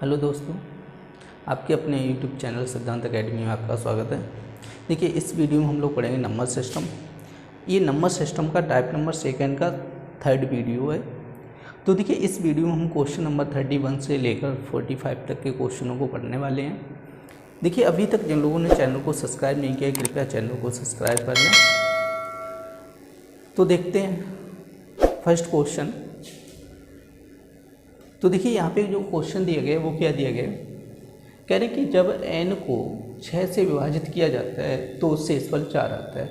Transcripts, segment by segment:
Hello दोस्तों, आपके अपने YouTube चैनल सिद्धांत एकेडमी में आपका स्वागत है। देखिए, इस वीडियो में हम लोग पढ़ेंगे नंबर सिस्टम। ये नंबर सिस्टम का टाइप नंबर सेकंड का थर्ड वीडियो है। तो देखिए, इस वीडियो में हम क्वेश्चन नंबर 31 से लेकर 45 तक के क्वेश्चनों को पढ़ने वाले हैं। देखिए, अभी तक जिन लोगों ने चैनल को सब्सक्राइब नहीं किया है, कृपया चैनल को सब्सक्राइब कर लें। तो देखते हैं फर्स्ट क्वेश्चन। तो देखिए, यहाँ पे जो क्वेश्चन दिया गया है वो क्या दिया गया है, कह रहे कि जब n को 6 से विभाजित किया जाता है तो शेषफल 4 आता है।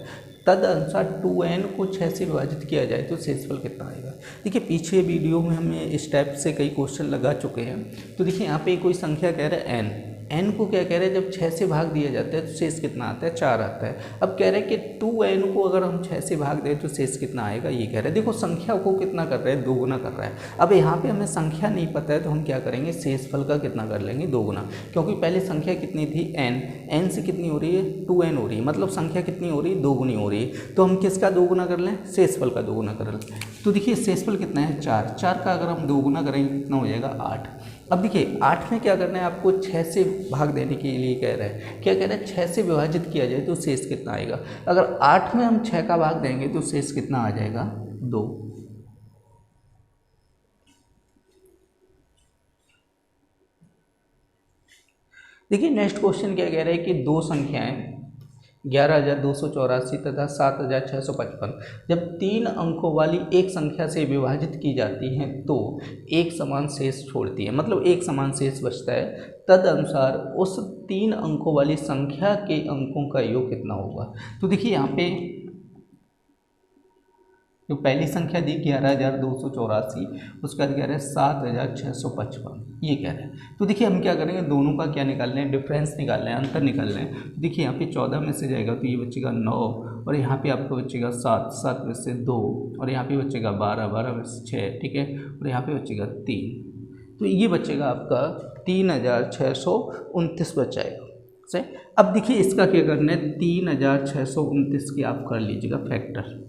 तदनुसार 2n को 6 से विभाजित किया जाए तो शेषफल कितना आएगा। देखिए, पीछे वीडियो में हमें इस टाइप से कई क्वेश्चन लगा चुके हैं। तो देखिए, यहाँ पे कोई संख्या कह रहा है n को क्या कह रहे हैं, जब 6 से भाग दिया जाता है तो शेष कितना आता है, 4 आता है। अब कह रहे हैं कि 2n को अगर हम 6 से भाग दें तो शेष कितना आएगा, ये कह रहे हैं। देखो, संख्या को कितना कर रहे हैं, दोगुना कर रहा है। अब यहाँ पे हमें संख्या नहीं पता है तो हम क्या करेंगे, शेषफल का कितना कर लेंगे, दोगुना। क्योंकि पहले संख्या कितनी थी, n से कितनी हो रही है, 2n हो रही है, मतलब संख्या कितनी हो रही है, दोगुनी हो रही है। तो हम किसका दोगुना कर लें, शेषफल का दोगुना कर लें। तो देखिए, शेषफल कितना है, 4 का अगर हम दोगुना करेंगे कितना हो जाएगा, 8। अब देखिए, 8 में क्या करना है आपको, 6 से भाग देने के लिए कह रहा है। क्या कह रहा है, 6 से विभाजित किया जाए तो शेष कितना आएगा। अगर 8 में हम 6 का भाग देंगे तो शेष कितना आ जाएगा, 2। देखिए, नेक्स्ट क्वेश्चन क्या कह रहा है कि दो संख्याएं 11,284 तथा 7,655 जब 3 अंकों वाली एक संख्या से विभाजित की जाती हैं तो एक समान शेष छोड़ती है, मतलब एक समान शेष बचता है। तदनुसार उस 3 अंकों वाली संख्या के अंकों का योग कितना होगा। तो देखिए, यहाँ पे जो पहली संख्या दी 11,284, उसका कह रहे हैं 7,655, ये कह रहे हैं। तो देखिए, हम क्या करेंगे, दोनों का क्या निकाल लें, डिफरेंस निकाल लें, अंतर निकाल लें। तो देखिए, यहाँ पे 14 में से जाएगा तो ये बचेगा 9, और यहाँ पे आपको बचेगा 7 में से 2, और यहाँ पे बचेगा 12 में से 6, ठीक है, और यहाँ पे बचेगा 3। तो ये बचेगा आपका 3,629 बच जाएगा से। अब देखिए, इसका क्या करना है, 3,629 की आप कर लीजिएगा फैक्टर।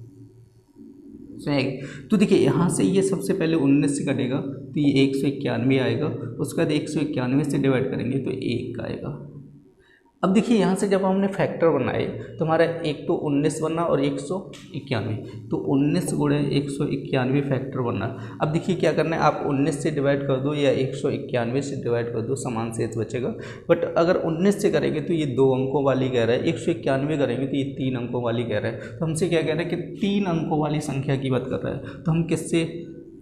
तो देखिए, यहाँ से ये सबसे पहले 19 से कटेगा तो ये 191 आएगा। उसके बाद 191 से डिवाइड करेंगे तो 1 आएगा। अब देखिए, यहाँ से जब हमने फैक्टर बनाए तो हमारा एक तो 19 बना और 191, तो 19 गुणे 191 फैक्टर बना। अब देखिए, क्या करना है, आप 19 से डिवाइड कर दो या 191 से डिवाइड कर दो, समान शेष बचेगा। बट अगर 19 से करेंगे तो ये 2 अंकों वाली कह रहा है, 191 करेंगे तो ये 3 अंकों वाली कह रहा है। तो हमसे क्या कह रहा है कि 3 अंकों वाली संख्या की बात कर रहा है, तो हम किससे,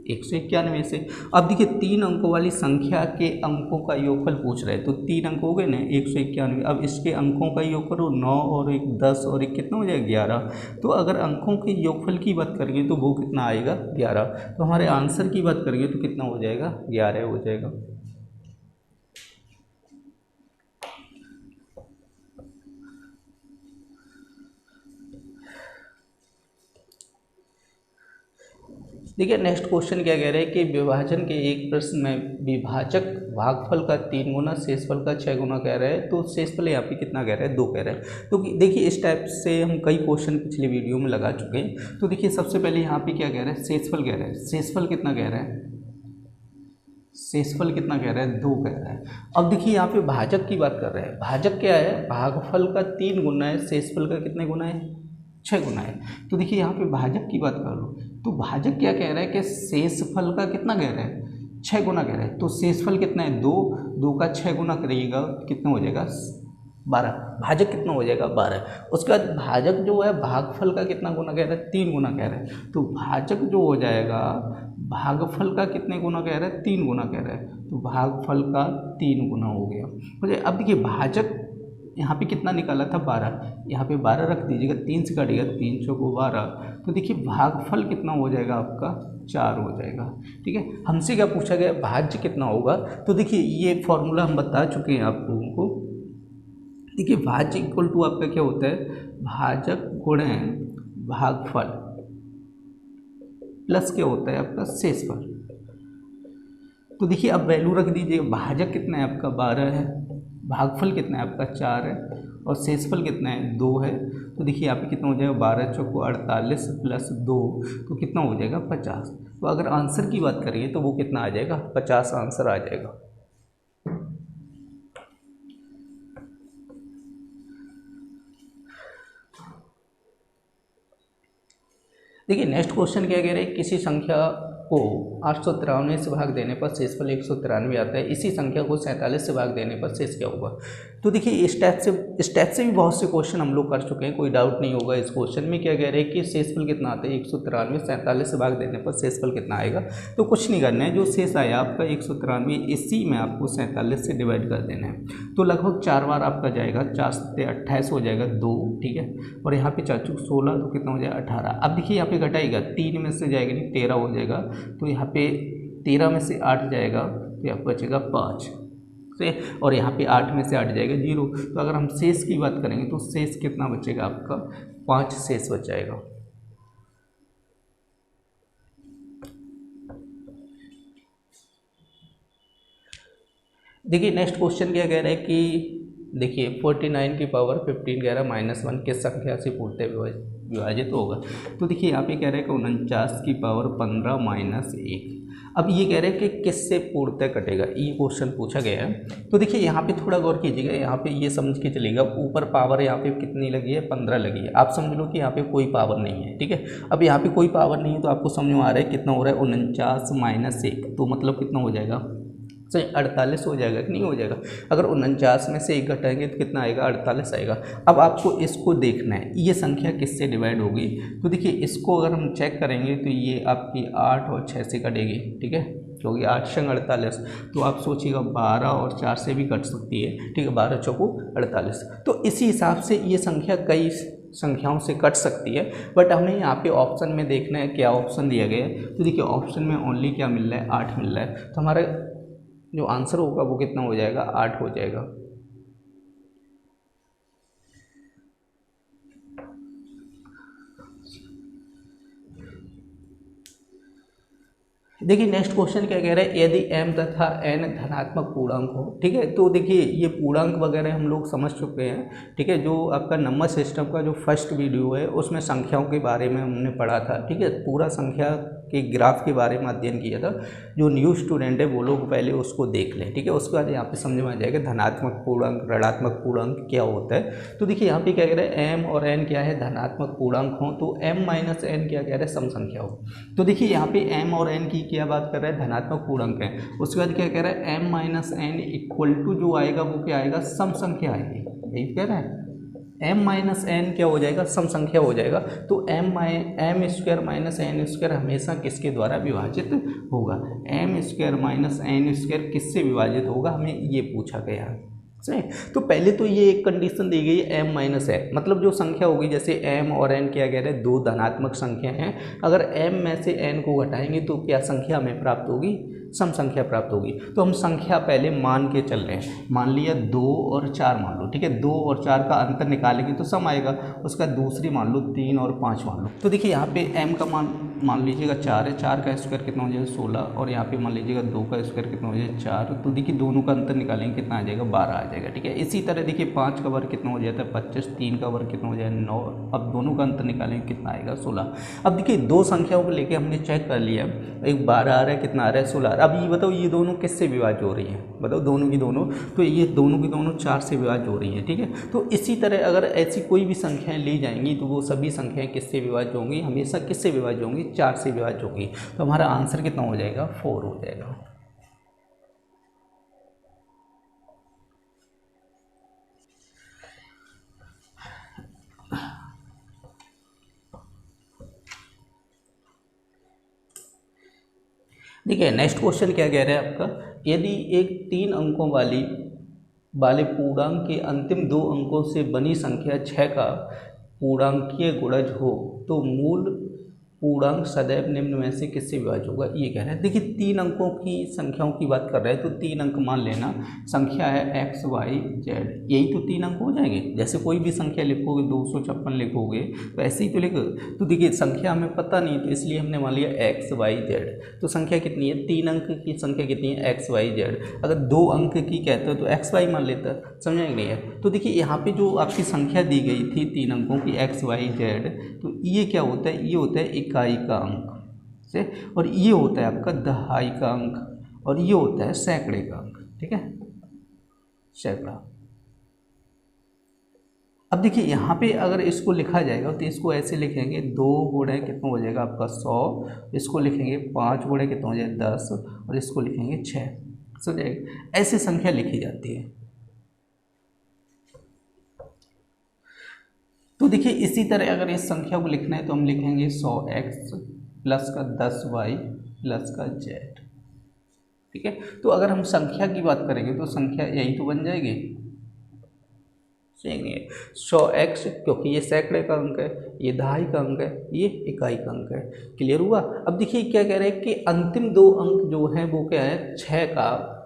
191 से। अब देखिए, 3 अंकों वाली संख्या के अंकों का योगफल पूछ रहे हैं, तो 3 अंक हो गए ना, 191। अब इसके अंकों का योग करो, 9 और 1 10 और 1 कितना हो जाएगा, 11। तो अगर अंकों के योगफल की बात करेंगे तो वो कितना आएगा, 11। तो हमारे आंसर की बात करेंगे तो कितना हो जाएगा, 11 हो जाएगा। देखिए, नेक्स्ट क्वेश्चन क्या कह रहे हैं कि विभाजन के एक प्रश्न में विभाजक भागफल का 3 गुना शेषफल का 6 गुना कह रहे हैं। तो शेषफल यहाँ पे कितना कह रहे हैं, 2 कह रहे हैं। तो देखिए, इस टाइप से हम कई क्वेश्चन पिछले वीडियो में लगा चुके हैं। तो देखिए, सबसे पहले यहाँ पे क्या कह रहे हैं, शेषफल कह रहे हैं। शेषफल कितना कह रहे हैं, शेषफल कितना कह रहा है, 2 कह रहा है। अब देखिए, यहाँ पे भाजक की बात कर रहे हैं। भाजक क्या है, भागफल का 3 गुना है, शेषफल का कितने गुना है, 6 गुना है। तो देखिए, यहाँ पे भाजक की बात कर लो तो भाजक क्या कह रहा है कि शेषफल का कितना कह रहा है, 6 गुना कह रहा है। तो शेषफल कितना है, 2 का 6 गुना करिएगा कितना हो जाएगा, 12। भाजक कितना हो जाएगा, 12। उसके बाद भाजक जो है भागफल का कितना गुना कह रहा है, 3 गुना कह रहा है। तो भाजक जो हो जाएगा भागफल का कितने गुना कह रहा है, 3 गुना कह रहा है। तो भागफल का 3 गुना हो गया, मुझे। अब देखिए, भाजक यहाँ पे कितना निकाला था, 12, यहाँ पे 12 रख दीजिएगा, 3 से काटिएगा, 3 चौको 12। तो देखिए, भागफल कितना हो जाएगा आपका, 4 हो जाएगा, ठीक है। हमसे क्या पूछा गया, भाज्य कितना होगा। तो देखिए, ये फॉर्मूला हम बता चुके हैं आप लोगों को। देखिए, भाज्य इक्वल टू आपका क्या होता है, भाजक गुणे भागफल प्लस क्या होता है आपका, शेषफल। तो देखिए, अब वैल्यू रख दीजिए, भाजक कितना है आपका, 12 है, भागफल कितना है आपका, 4 है, और शेषफल कितना है, 2 है। तो देखिए, यहाँ पे कितना हो जाएगा, 12 चौको 48 प्लस 2, तो कितना हो जाएगा, 50। तो अगर आंसर की बात करिए तो वो कितना आ जाएगा, 50 आंसर आ जाएगा। देखिए नेक्स्ट क्वेश्चन क्या कह रहे हैं, किसी संख्या को 893 से भाग देने पर शेषफल 193 आता है, इसी संख्या को 47 से भाग देने पर शेष क्या होगा। तो देखिए इस टाइप से भी बहुत से क्वेश्चन हम लोग कर चुके हैं, कोई डाउट नहीं होगा। इस क्वेश्चन में क्या कह रहे हैं कि शेषफल कितना आता है 193, 47 से भाग देने पर शेषफल कितना आएगा। तो कुछ नहीं करना है, जो शेष आया आपका 193 इसी में आपको 47 से डिवाइड कर देना है। तो लगभग 4 बार आपका जाएगा, 4 से 28 हो जाएगा 2, ठीक है। और यहाँ पे 4 16 तो कितना हो जाएगा 18। अब देखिए यहाँ पे घटाएगा, 3 में से जाएगा नहीं 13 हो जाएगा, तो यहाँ पे 13 में से 8 जाएगा तो यहाँ बचेगा 5 से, और यहाँ पे 8 में से 8 जाएगा 0। तो अगर हम शेष की बात करेंगे तो शेष कितना बचेगा आपका 5 शेष बच जाएगा। देखिए नेक्स्ट क्वेश्चन क्या कह रहा है कि देखिए 49 की पावर 15 कह रहा है -1 किस संख्या से पूर्णतः विभाजित होगा। तो देखिए यहाँ पे कह रहे हैं कि 49 की पावर 15 -1। अब ये कह रहे हैं कि किससे पूर्णतः कटेगा, ये क्वेश्चन पूछा गया है। तो देखिए यहाँ पे थोड़ा गौर कीजिएगा, यहाँ पे ये समझ के चलेगा, ऊपर पावर यहाँ पे कितनी लगी है 15 लगी है, आप समझ लो कि यहाँ पे कोई पावर नहीं है, ठीक है। अब यहाँ पे कोई पावर नहीं है तो आपको समझ में आ रहा है कितना हो रहा है 49 - 1, तो मतलब कितना हो जाएगा 48 हो जाएगा कि नहीं हो जाएगा। अगर 49 में से 1 घटाएंगे तो कितना आएगा 48 आएगा। अब आपको इसको देखना है ये संख्या किससे डिवाइड होगी। तो देखिए इसको अगर हम चेक करेंगे तो ये आपकी 8 और 6 से कटेगी, ठीक है, क्योंकि 8 संग 48। तो आप सोचिएगा 12 और 4 से भी कट सकती है, ठीक है, 12 चौको 48। तो इसी हिसाब से ये संख्या कई संख्याओं से कट सकती है, बट हमें यहाँ पे ऑप्शन में देखना है क्या ऑप्शन दिया गया है। तो देखिए ऑप्शन में ओनली क्या मिल रहा है 8 मिल रहा है, तो हमारा जो आंसर होगा वो कितना हो जाएगा 8 हो जाएगा। देखिए नेक्स्ट क्वेश्चन क्या कह रहा है, यदि m तथा n धनात्मक पूर्णांक हो, ठीक है। तो देखिए ये पूर्णांक वगैरह हम लोग समझ चुके हैं, ठीक है। जो आपका नंबर सिस्टम का जो फर्स्ट वीडियो है उसमें संख्याओं के बारे में हमने पढ़ा था, ठीक है, पूरा संख्या के ग्राफ के बारे में अध्ययन किया था। जो न्यू स्टूडेंट है वो लोग पहले उसको देख लें, ठीक है। उसके बाद यहाँ पे समझ में आ जाएगा धनात्मक पूर्णांक ऋणात्मक पूर्णांक क्या होता है। तो देखिए यहाँ पे क्या कह रहा है m और n क्या है धनात्मक पूर्णांक हो, तो m - n क्या कह रहा है सम संख्या हो। तो देखिए यहाँ पे m और n की क्या बात कर रहा है धनात्मक पूर्णांक है। उसके बाद क्या कह रहा है m - n इक्वल टू जो आएगा वो क्या आएगा सम संख्या आएगी, यही कह रहा है। m - n क्या हो जाएगा सम संख्या हो जाएगा। तो m square minus n square हमेशा किसके द्वारा विभाजित होगा, m square minus n square किससे विभाजित होगा, हमें ये पूछा गया है, सही। तो पहले तो ये एक कंडीशन दी गई है m - n, मतलब जो संख्या होगी जैसे m और n क्या कह रहे हैं दो धनात्मक संख्या हैं, अगर m में से n को घटाएंगे तो क्या संख्या हमें प्राप्त होगी सम संख्या प्राप्त होगी। तो हम संख्या पहले मान के चल रहे हैं, मान लिया 2 और 4 मान लो, ठीक है, 2 और 4 का अंतर निकालेंगे तो सम आएगा। उसका दूसरी मान लो 3 और 5 मान लो। तो देखिए यहाँ पे m का मान लीजिएगा 4 है, 4 का स्क्वायर कितना हो जाएगा 16, और यहाँ पे मान लीजिएगा 2 का स्क्वायर कितना हो जाएगा 4। तो देखिए दोनों का अंतर निकालेंगे कितना आ जाएगा 12 आ जाएगा, ठीक है। इसी तरह देखिए 5 का वर्ग कितना हो जाता है 25, 3 का वर्ग कितना हो जाएगा 9, अब दोनों का अंतर निकालेंगे कितना आएगा 16। अब देखिए दो संख्याओं को लेके हमने चेक कर लिया, एक 12 आ रहा है कितना आ रहा है 16। अब ये बताओ ये दोनों किससे विभाज्य हो रही हैं, बताओ दोनों की दोनों, तो ये दोनों की दोनों 4 से विभाज्य हो रही हैं, ठीक है। तो इसी तरह अगर ऐसी कोई भी संख्याएं ली जाएंगी तो वो सभी संख्याएं किससे विभाज्य होंगी, हमेशा किससे विभाज्य होंगी 4 से विभाज्य होगी। तो हमारा आंसर कितना हो जाएगा 4 हो जाएगा। देखिए नेक्स्ट क्वेश्चन क्या कह रहा है आपका, यदि एक 3 अंकों वाले पूर्णांक के अंतिम 2 अंकों से बनी संख्या 6 का पूर्णांकीय गुणज हो तो मूल पूर्णांक सदैव निम्न में से किससे विभाज्य होगा, ये कह रहा है। देखिए 3 अंकों की संख्याओं की बात कर रहे हैं, तो 3 अंक मान लेना, संख्या है x y z, यही तो 3 अंक हो जाएंगे। जैसे कोई भी संख्या लिखोगे 256 लिखोगे तो ऐसे ही तो लिखो। तो देखिए संख्या हमें पता नहीं तो इसलिए हमने मान लिया x y z। तो संख्या कितनी है 3 अंक की संख्या कितनी है x y z। अगर 2 अंक की कहते हो तो x y मान लेता, समझाएंगे नहीं है। तो देखिए यहाँ पे जो आपकी संख्या दी गई थी 3 अंकों की x y z, तो ये क्या होता है, ये होता है इकाई का अंक से, और ये होता है आपका दहाई का अंक, और ये होता है सैकड़े का अंक, ठीक है, सैकड़ा। अब देखिए यहाँ पे अगर इसको लिखा जाएगा तो इसको ऐसे लिखेंगे, 2 गुणे कितना हो जाएगा आपका 100, इसको लिखेंगे 5 गुणे कितना हो जाएगा 10, और इसको लिखेंगे 6। समझेगा, ऐसे संख्या लिखी जाती है। तो देखिए इसी तरह अगर इस संख्या को लिखना है तो हम लिखेंगे 100x प्लस का 10y प्लस का z। ठीक है, तो अगर हम संख्या की बात करेंगे तो संख्या यही तो बन जाएगी। सही नहीं है, 100x क्योंकि ये सैकड़े का अंक है, ये दहाई का अंक है, ये इकाई का अंक है। क्लियर हुआ। अब देखिए क्या कह रहे हैं कि अंतिम 2 अंक जो हैं वो क्या है, 6 का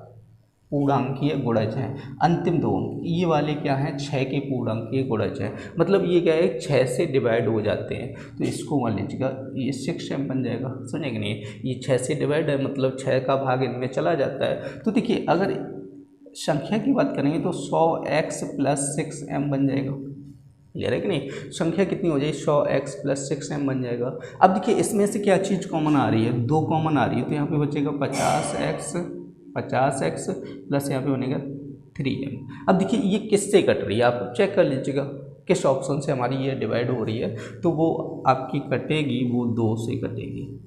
पूर्णांकीय गुणज हैं। अंतिम 2 अंक ये वाले क्या हैं, 6 के पूर्णांकीय गुणज हैं। मतलब ये क्या है, 6 से डिवाइड हो जाते हैं। तो इसको मान लीजिएगा ये 6m बन जाएगा। समझे कि नहीं, ये 6 से डिवाइड है मतलब 6 का भाग इनमें चला जाता है। तो देखिए अगर संख्या की बात करेंगे तो 100x प्लस 6m बन जाएगा। क्लियर है कि नहीं, संख्या कितनी हो जाएगी, 100x प्लस 6m बन जाएगा। अब देखिए इसमें से क्या चीज़ कॉमन आ रही है, 2 कॉमन आ रही है, तो यहाँ पे बचेगा 50x प्लस यहाँ पे बनेगा 3m। अब देखिए ये किससे कट रही है, आप चेक कर लीजिएगा किस ऑप्शन से हमारी ये डिवाइड हो रही है। तो वो आपकी कटेगी, वो 2 से कटेगी।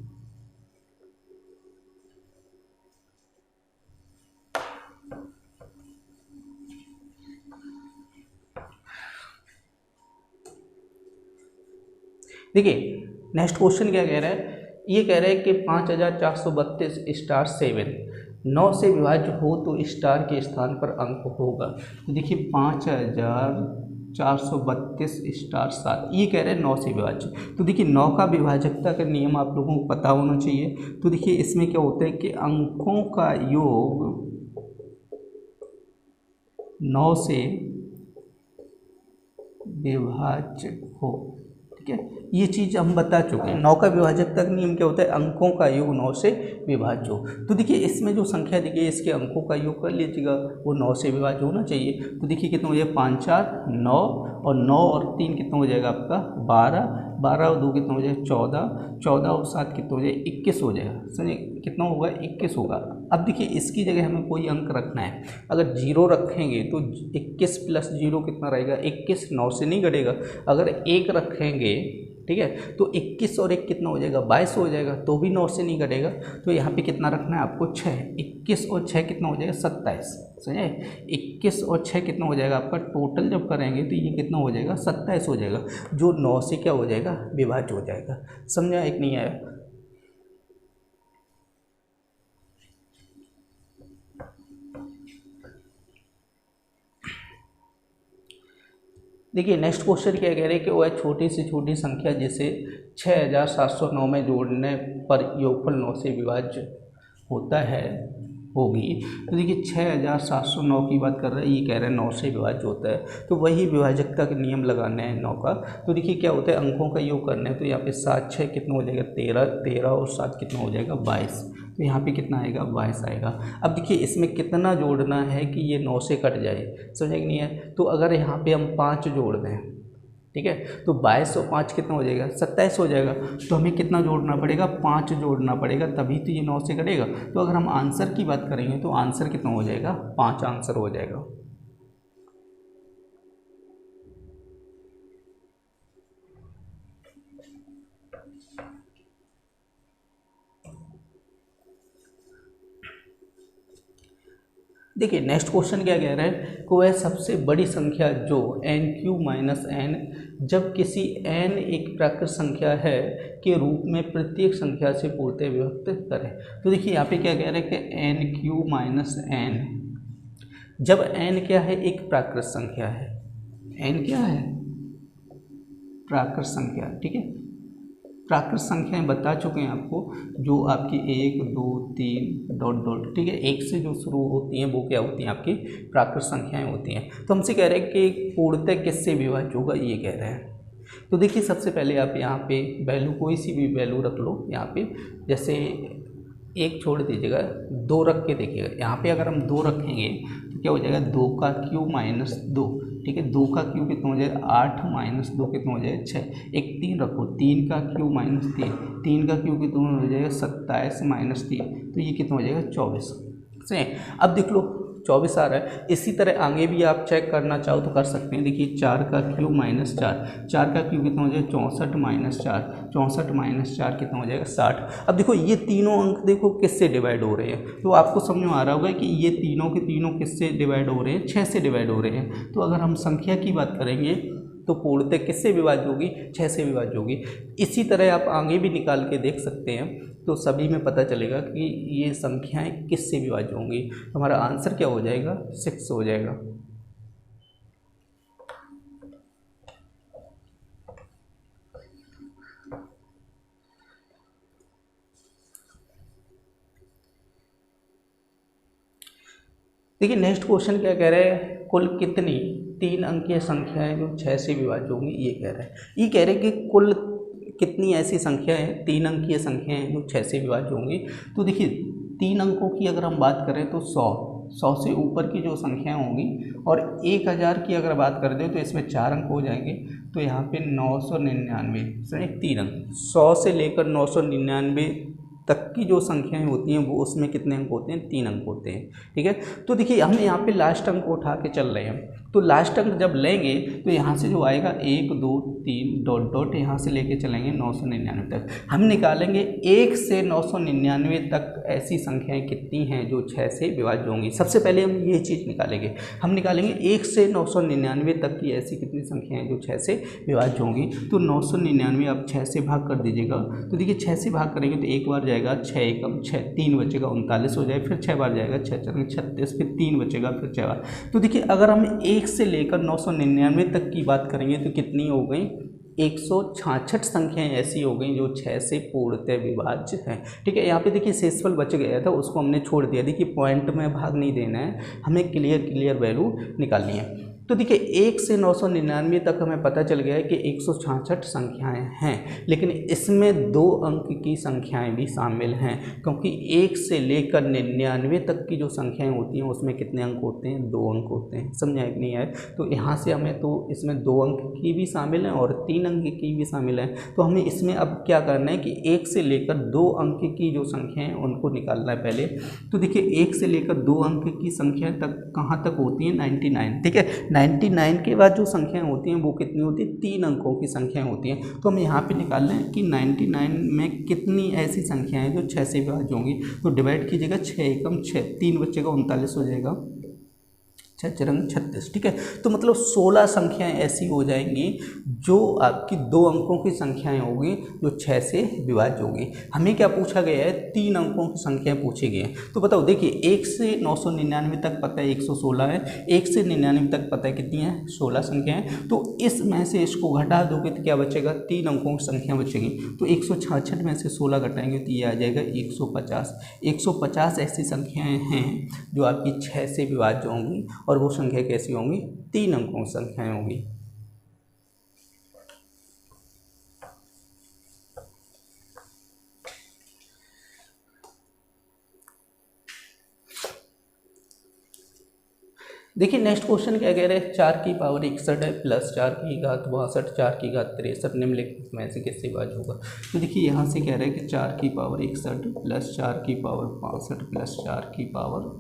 देखिए नेक्स्ट क्वेश्चन क्या कह रहा है, ये कह रहा है कि 5432 स्टार 7 9 से विभाज्य हो तो स्टार के स्थान पर अंक होगा। तो देखिए 5432 स्टार 7 ये कह रहे हैं 9 से विभाज्य। तो देखिए 9 का विभाजकता का नियम आप लोगों को पता होना चाहिए। तो देखिए इसमें क्या होता है कि अंकों का योग 9 से विभाज्य हो। ठीक है, ये चीज़ हम बता चुके हैं। 9 का विभाजकता का नियम क्या होता है, अंकों का योग 9 से विभाज्य हो। तो देखिए इसमें जो संख्या दी गई है इसके अंकों का योग कर लीजिएगा, वो 9 से विभाज्य होना चाहिए। तो देखिए कितना हो जाएगा, 5 4 9, और 9 और 3 कितना हो जाएगा आपका 12, 12 और 2 कितना हो जाएगा 14, 14 और 7 कितना हो जाएगा 21 हो जाएगा। समझिए कितना होगा 21 होगा। अब देखिए इसकी जगह हमें कोई अंक रखना है। अगर 0 रखेंगे तो 21 प्लस 0 कितना रहेगा 21, 9 से नहीं घटेगा। अगर 1 रखेंगे, ठीक है, तो 21 और 1 कितना हो जाएगा 22 हो जाएगा, तो भी 9 से नहीं घटेगा। तो यहाँ पे कितना रखना है आपको 6, 21 और 6 कितना हो जाएगा 27। समझे, 21 और 6 कितना हो जाएगा आपका, टोटल जब करेंगे तो ये कितना हो जाएगा 27 हो जाएगा, जो 9 से क्या हो जाएगा विभाज्य हो जाएगा। समझा एक नहीं आया। देखिए नेक्स्ट क्वेश्चन क्या कह रहे हैं कि वह छोटी से छोटी संख्या जिसे 6709 में जोड़ने पर योगफल 9 से विभाज्य होता है होगी। तो देखिए 6709 की बात कर रहे हैं, ये कह रहे हैं 9 से विभाज्य होता है। तो वही विभाजकता के नियम लगाने हैं 9 का। तो देखिए क्या होता है, अंकों का योग करना है। तो यहाँ पे 7 6 कितना हो जाएगा 13, 13 और 7 कितना हो जाएगा 22। तो यहाँ पे कितना आएगा 22 आएगा। अब देखिए इसमें कितना जोड़ना है कि ये 9 से कट जाए, समझे कि नहीं है। तो अगर यहाँ पे हम 5 जोड़ दें, ठीक है, तो 22 और 5 कितना हो जाएगा 27 हो जाएगा। तो हमें कितना जोड़ना पड़ेगा 5 जोड़ना पड़ेगा, तभी तो ये 9 से कटेगा। तो अगर हम आंसर की बात करेंगे तो आंसर कितना हो जाएगा 5 आंसर हो जाएगा। देखिए नेक्स्ट क्वेश्चन क्या कह रहा है कि वह सबसे बड़ी संख्या जो n³ - n जब किसी n एक प्राकृत संख्या है के रूप में प्रत्येक संख्या से पूर्णतः विभक्त करें। तो देखिए यहाँ पे क्या कह रहे हैं कि n³ - n जब n क्या है एक प्राकृत संख्या है, n क्या है प्राकृत संख्या। ठीक है, प्राकृत संख्याएं बता चुके हैं आपको, जो आपकी 1 2 3 डॉट डॉट, ठीक है, 1 से जो शुरू होती हैं वो क्या होती हैं आपकी प्राकृत संख्याएं होती हैं। तो हमसे कह रहे हैं कि पूर्णतः किससे विभाज्य होगा, ये कह रहे हैं। तो देखिए सबसे पहले आप यहाँ पे वैल्यू कोई सी भी वैल्यू रख लो। यहाँ पे जैसे 1 छोड़ दीजिएगा, 2 रख के देखिएगा। यहाँ पे अगर हम 2 रखेंगे तो क्या हो जाएगा 2 का क्यूब - 2, ठीक है, 2 का क्यूब कितना हो जाएगा 8 - 2 कितना हो जाएगा 6। एक 3 रखो, 3 का क्यूब - 3, 3 का क्यूब कितना हो जाएगा 27 - 3, तो ये कितना हो जाएगा 24। सही। अब देख लो 24 आ रहा है। इसी तरह आगे भी आप चेक करना चाहो तो कर सकते हैं। देखिए 4 का क्यूब माइनस 4 का क्यूब कितना हो जाएगा 64 माइनस 4, 64 माइनस 4 कितना हो जाएगा 60। अब देखो ये तीनों अंक देखो किससे डिवाइड हो रहे हैं, तो आपको समझ में आ रहा होगा कि ये तीनों के तीनों किससे डिवाइड हो रहे हैं, 6 से डिवाइड हो रहे हैं। तो अगर हम संख्या की बात करेंगे तो पूर्णतः किससे विभाज्य होगी, 6 से विभाज्य होगी। इसी तरह आप आगे भी निकाल के देख सकते हैं, तो सभी में पता चलेगा कि ये संख्याएं किससे विभाज्य होंगी। हमारा आंसर क्या हो जाएगा, 6 हो जाएगा। देखिए नेक्स्ट क्वेश्चन क्या कह रहा है, कुल कितनी 3 अंकीय संख्याएं जो 6 से विभाज्य होंगी, ये कह रहा है। ये कह रहे हैं कि कुल कितनी ऐसी संख्याएं 3 अंकीय संख्याएं जो 6 से विभाज्य होंगी। तो देखिए 3 अंकों की अगर हम बात करें तो 100 से ऊपर की जो संख्याएं होंगी, और 1000 की अगर बात कर दें तो इसमें 4 अंक हो जाएंगे। तो यहाँ पे 999 सही 3 अंक, 100 से लेकर 999 तक की जो संख्याएं होती हैं वो उसमें कितने अंक होते हैं, 3 अंक होते हैं। ठीक है, तो देखिए हम यहाँ पे लास्ट अंक को उठा के चल रहे हैं। तो लास्ट अंक जब लेंगे तो यहाँ से जो आएगा 1 2 3 डॉट डॉट यहाँ से लेके चलेंगे 999 तक। हम निकालेंगे 1 से 999 तक ऐसी संख्याएं कितनी हैं जो 6 से विभाज्य होंगी। सबसे पहले हम ये चीज़ निकालेंगे, हम निकालेंगे 1 से 999 तक की ऐसी कितनी संख्याएं जो 6 से विभाज्य होंगी। तो 999 आप 6 से भाग कर दीजिएगा। तो देखिए 6 से भाग करेंगे तो एक बार जाएगा 6 एकम 6, 3 बचेगा 39 हो जाए, फिर 6 बार जाएगा 6 चौके 36, फिर 3 बचेगा, फिर 6 बार। तो देखिए अगर हम 1 से लेकर 999 तक की बात करेंगे तो कितनी हो गई, 166 संख्याएं ऐसी हो गई जो 6 से पूर्णतः विभाज्य हैं। ठीक है, यहाँ पे देखिए शेषफल बच गया था, उसको हमने छोड़ दिया। देखिए पॉइंट में भाग नहीं देना है, हमें क्लियर वैल्यू निकालनी है। तो देखिए 1 से 999 तक हमें पता चल गया है कि 166 संख्याएं हैं, लेकिन इसमें 2 अंक की संख्याएं भी शामिल हैं, क्योंकि 1 से लेकर 99 तक की जो संख्याएं होती हैं उसमें कितने अंक होते हैं, 2 अंक होते हैं। समझ आए कि नहीं आए? तो यहाँ से हमें तो इसमें 2 अंक की भी शामिल हैं और 3 अंक की भी शामिल हैं। तो हमें इसमें अब क्या करना है कि 1 से लेकर 2 अंक की जो संख्याएँ उनको निकालना है पहले। तो देखिए 1 से लेकर 2 अंक की संख्या तक कहाँ तक होती है, 99। ठीक है, 99 के बाद जो संख्याएं होती हैं वो कितनी होती है, 3 अंकों की संख्याएं होती हैं। तो हम यहाँ पे निकाल लें कि 99 में कितनी ऐसी संख्याएं हैं जो 6 से विभाज्य होंगी। तो डिवाइड कीजिएगा, 6 एकम 6, 3 बचेगा 39 हो जाएगा, 6 चरंग 36। ठीक है, तो मतलब 16 संख्याएं ऐसी हो जाएंगी जो आपकी 2 अंकों की संख्याएं होगी जो 6 से विभाज्य होगी। हमें क्या पूछा गया है, 3 अंकों की संख्याएं पूछी गई हैं। तो बताओ, देखिए 1 से 999 तक पता है 116 है, 1 से 99 तक पता है कितनी है, 16 संख्याएं। तो इसमें से इसको घटा दोगे तो क्या बचेगा, 3 अंकों की संख्या बचेगी। तो 166 में से 16 घटाएंगे तो ये आ जाएगा 150। 150 ऐसी संख्याएँ हैं जो आपकी 6 से विभाज्य होंगी, और वो संख्या कैसी होंगी, 3 अंकों की संख्याएं होंगी। देखिए नेक्स्ट क्वेश्चन क्या कह रहे हैं, 4 की पावर 61 है प्लस 4 की घात 62, 4 की घात 63 निम्नलिखित में से किससे विभाज्य होगा। तो देखिए यहाँ से कह रहे हैं कि 4 की पावर 61 प्लस 4 की पावर 65 प्लस 4 की पावर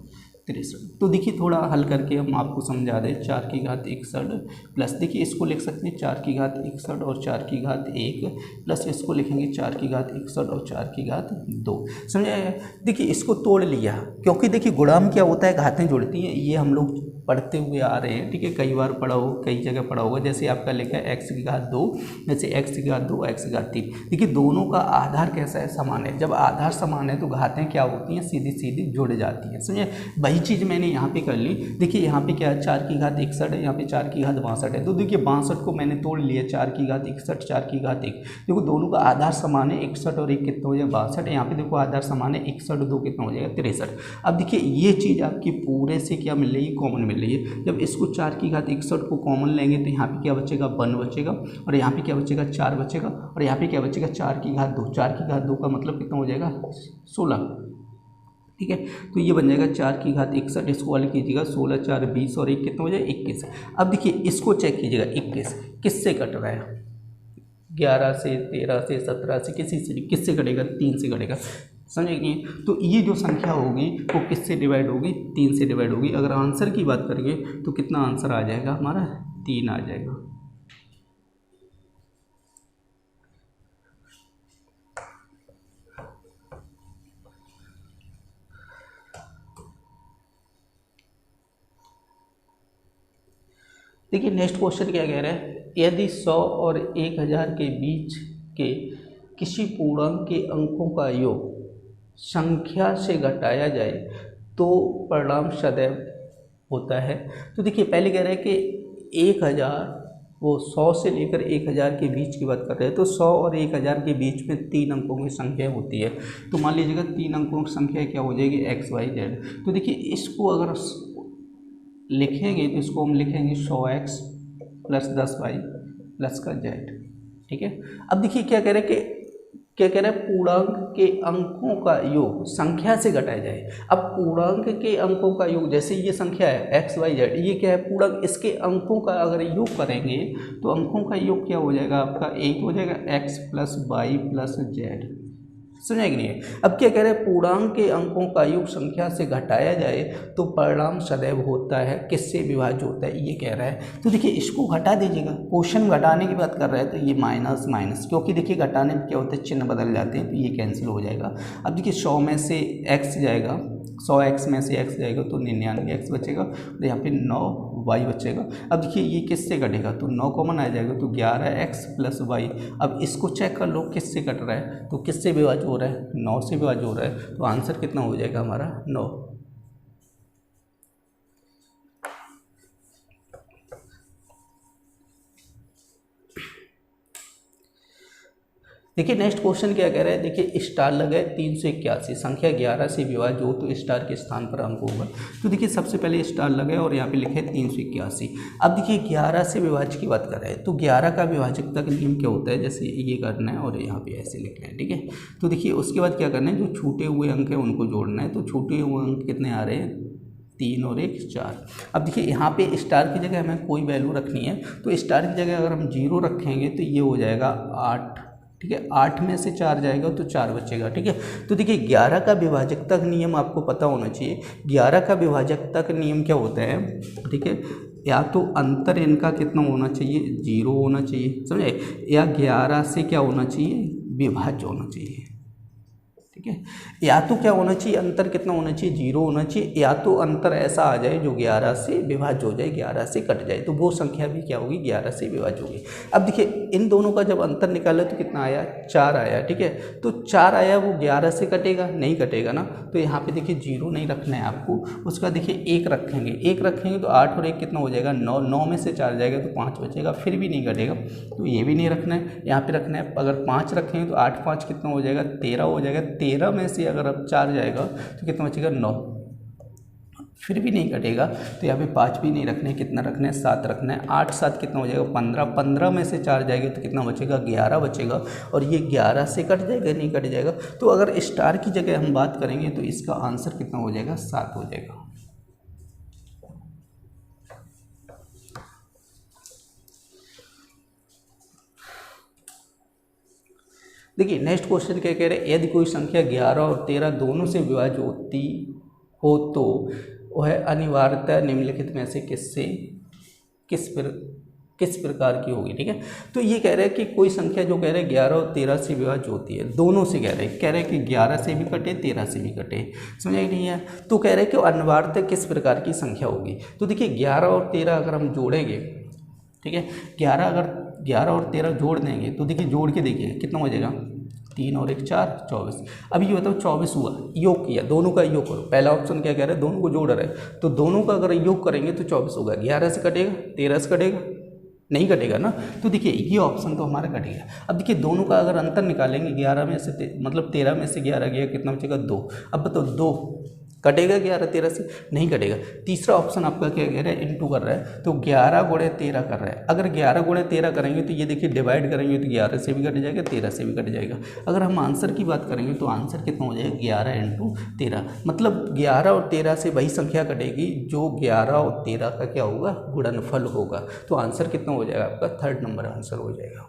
63। तो देखिए थोड़ा हल करके हम आपको समझा दें। 4 की घात 61 प्लस, देखिए इसको लिख सकते हैं 4 की घात 61 और 4 की घात 1 प्लस इसको लिखेंगे 4 की घात 61 और 4 की घात 2। समझे? देखिए इसको तोड़ लिया, क्योंकि देखिए गुणा में क्या होता है, घातें जुड़ती हैं। ये हम लोग पढ़ते हुए आ रहे हैं। ठीक है, कई बार पढ़ा हो, कई जगह पढ़ा होगा। जैसे आपका लिखा है x की घात 2, जैसे x की घात 2 x की घात 3। देखिए दोनों का आधार कैसा है, समान है। जब आधार समान है तो घातें क्या होती हैं, सीधी सीधी जुड़ जाती हैं। समझे? वही चीज़ मैंने यहाँ पे कर ली। देखिए यहाँ पे क्या है, 4 की घात 61 है, यहाँ पे 4 की घात 62 है। तो देखिए 62 को मैंने तोड़ लिया, 4 की घात 61, 4 की घात 1। देखो दोनों का आधार समान है, 61 और 1 कितना हो जाएगा, 62। यहाँ पे देखो आधार समान है, 61 और 2 कितना हो जाएगा, 63। अब देखिए ये चीज़ आपकी पूरे से क्या मिल रही है, कॉमन मिल रही है। जब इसको 4 की घात 61 को कॉमन लेंगे तो यहाँ पे क्या बचेगा, 1 बचेगा, और यहाँ पे क्या बचेगा, 4 बचेगा, और यहाँ पे क्या बचेगा, 4 की घात 2। 4 की घात 2 का मतलब कितना हो जाएगा, 16। ठीक है, तो ये बन जाएगा 4 की घात 61, इसको हल कीजिएगा, 16 4 20 और 1 कितना हो जाएगा, 21। अब देखिए इसको चेक कीजिएगा, 21 किससे कट रहा है, 11 से 13 से 17 से किसी से, किससे कटेगा, 3 से कटेगा। समझे कि नहीं? तो ये जो संख्या होगी वो किससे डिवाइड होगी, 3 से डिवाइड होगी। अगर आंसर की बात करेंगे तो कितना आंसर आ जाएगा हमारा, 3 आ जाएगा। देखिए नेक्स्ट क्वेश्चन क्या कह रहा है, यदि 100 और 1000 के बीच के किसी पूर्णांक के अंकों का योग संख्या से घटाया जाए तो परिणाम सदैव होता है। तो देखिए पहले कह रहा है कि 1000, वो 100 से लेकर 1000 के बीच की बात कर रहे हैं, तो 100 और 1000 के बीच में 3 अंकों की संख्या होती है। तो मान लीजिएगा 3 अंकों की संख्या क्या हो जाएगी, XYZ। तो देखिए इसको अगर लिखेंगे तो इसको हम लिखेंगे 100x + 10y + का z, ठीक है। अब देखिए क्या कह रहे हैं कि क्या कह रहे हैं, पूर्णांक के अंकों का योग संख्या से घटाया जाए। अब पूर्णांक के अंकों का योग, जैसे ये संख्या है XYZ, ये क्या है पूर्णांक, इसके अंकों का अगर योग करेंगे तो अंकों का योग क्या हो जाएगा आपका, एक हो जाएगा x + y + z। समझा कि नहीं? अब क्या कह रहे हैं, पूर्णांक के अंकों का योग संख्या से घटाया जाए तो परिणाम सदैव होता है, किससे विभाज्य होता है, ये कह रहा है। तो देखिए इसको घटा दीजिएगा, क्वेश्चन घटाने की बात कर रहा है तो ये माइनस माइनस, क्योंकि देखिए घटाने में क्या होता है, चिन्ह बदल जाते हैं, तो ये कैंसिल हो जाएगा। अब देखिए 100 में से x जाएगा, 100x में से x जाएगा तो 99x बचेगा, और यहाँ पे 9y बचेगा। अब देखिए ये किससे कटेगा, तो 9 कॉमन आ जाएगा, तो 11x + y। अब इसको चेक कर लो किससे कट रहा है, तो किससे विभाज्य हो रहा है, 9 से विभाज्य हो रहा है। तो आंसर कितना हो जाएगा हमारा, 9। देखिए नेक्स्ट क्वेश्चन क्या कह रहा है, देखिए स्टार लगा है 381, संख्या 11 से विभाज्य हो तो स्टार के स्थान पर अंक होगा। तो देखिए सबसे पहले स्टार लगा है और यहाँ पे लिखे 381। अब देखिए 11 से विभाज्य की बात कर रहे हैं, तो 11 का विभाजकता का नियम क्या होता है, जैसे ये करना है और यहाँ पे ऐसे लिखना है, ठीक है। तो देखिए उसके बाद क्या करना है, जो छूटे हुए अंक है उनको जोड़ना है। तो छूटे हुए अंक कितने आ रहे हैं, 3 और 1 4। अब देखिए यहाँ पे स्टार की जगह हमें कोई वैल्यू रखनी है, तो स्टार की जगह अगर हम 0 रखेंगे तो ये हो जाएगा 8, ठीक है। 8 में से 4 जाएगा तो 4 बचेगा, ठीक है। तो देखिए 11 का विभाजकता का नियम आपको पता होना चाहिए। 11 का विभाजकता का नियम क्या होता है, ठीक है, या तो अंतर इनका कितना होना चाहिए, 0 होना चाहिए, समझे, या 11 से क्या होना चाहिए, विभाज्य होना चाहिए, ठीक है। या तो क्या होना चाहिए, अंतर कितना होना चाहिए, 0 होना चाहिए, या तो अंतर ऐसा आ जाए जो 11 से विभाज्य हो जाए, 11 से कट जाए, तो वो संख्या भी क्या होगी, 11 से विभाज्य होगी। अब देखिए इन दोनों का जब अंतर निकाला तो कितना आया, 4 आया, ठीक है। तो 4 आया, वो 11 से कटेगा, नहीं कटेगा ना, तो यहाँ पे देखिए 0 नहीं रखना है आपको, उसका देखिए 1 रखेंगे, 1 रखेंगे तो 8 और 1 कितना हो जाएगा, 9, 9 में से 4 जाएगा तो 5 बचेगा, फिर भी नहीं कटेगा, तो ये भी नहीं रखना है, यहाँ पे रखना है। अगर 5 रखेंगे तो 8 5 कितना हो जाएगा, 13 हो जाएगा, 13 में से अगर अब 4 जाएगा तो कितना बचेगा, 9, फिर भी नहीं कटेगा, तो यहाँ पे 5 भी नहीं रखने, कितना रखना है, 7 रखना है। 8 7 कितना हो जाएगा, 15, 15 में से 4 जाएगा तो कितना बचेगा, 11 बचेगा, और ये 11 से कट जाएगा, नहीं कट जाएगा। तो अगर स्टार की जगह हम बात करेंगे तो इसका आंसर कितना हो जाएगा, 7 हो जाएगा। देखिए नेक्स्ट क्वेश्चन क्या कह रहे हैं, यदि कोई संख्या 11 और 13 दोनों से विभाज्य होती हो तो वह अनिवार्यतः निम्नलिखित में से किस प्रकार की होगी, ठीक है। तो ये कह रहे हैं कि कोई संख्या जो कह रहे हैं 11 और 13 से विभाज्य होती है, दोनों से कह रहे हैं कि 11 से भी कटे, 13 से भी कटे, समझा नहीं है। तो कह रहे हैं कि अनिवार्यतः किस प्रकार की संख्या होगी। तो देखिए 11 और 13 अगर हम जोड़ेंगे, ठीक है, 11 और 13 जोड़ देंगे तो देखिए जोड़ के देखिए कितना हो जाएगा, 3 और 1 4, 24। अब ये बताओ 24 हुआ, योग किया, दोनों का योग करो। पहला ऑप्शन क्या कह रहा है, दोनों को जोड़ रहा है, तो दोनों का अगर योग करेंगे तो 24 होगा। 11 से कटेगा, 13 से कटेगा, नहीं कटेगा ना, तो देखिए ये ऑप्शन तो हमारा कटेगा। अब देखिए दोनों का अगर अंतर निकालेंगे, 11 में से मतलब 13 में से 11 गया, कितना बचेगा, 2। अब बताओ 2 कटेगा 11 13 से, नहीं कटेगा। तीसरा ऑप्शन आपका क्या कह रहा है, इनटू कर रहा है, तो 11 गुणे 13 कर रहा है। अगर 11 गुणे 13 करेंगे तो ये देखिए डिवाइड करेंगे तो 11 से भी कट जाएगा, 13 से भी कट जाएगा। अगर हम आंसर की बात करेंगे तो आंसर कितना हो जाएगा, 11 × 13, मतलब 11 और 13 से वही संख्या कटेगी जो 11 और 13 का क्या होगा, गुणनफल होगा। तो आंसर कितना हो जाएगा आपका, 3rd नंबर आंसर हो जाएगा।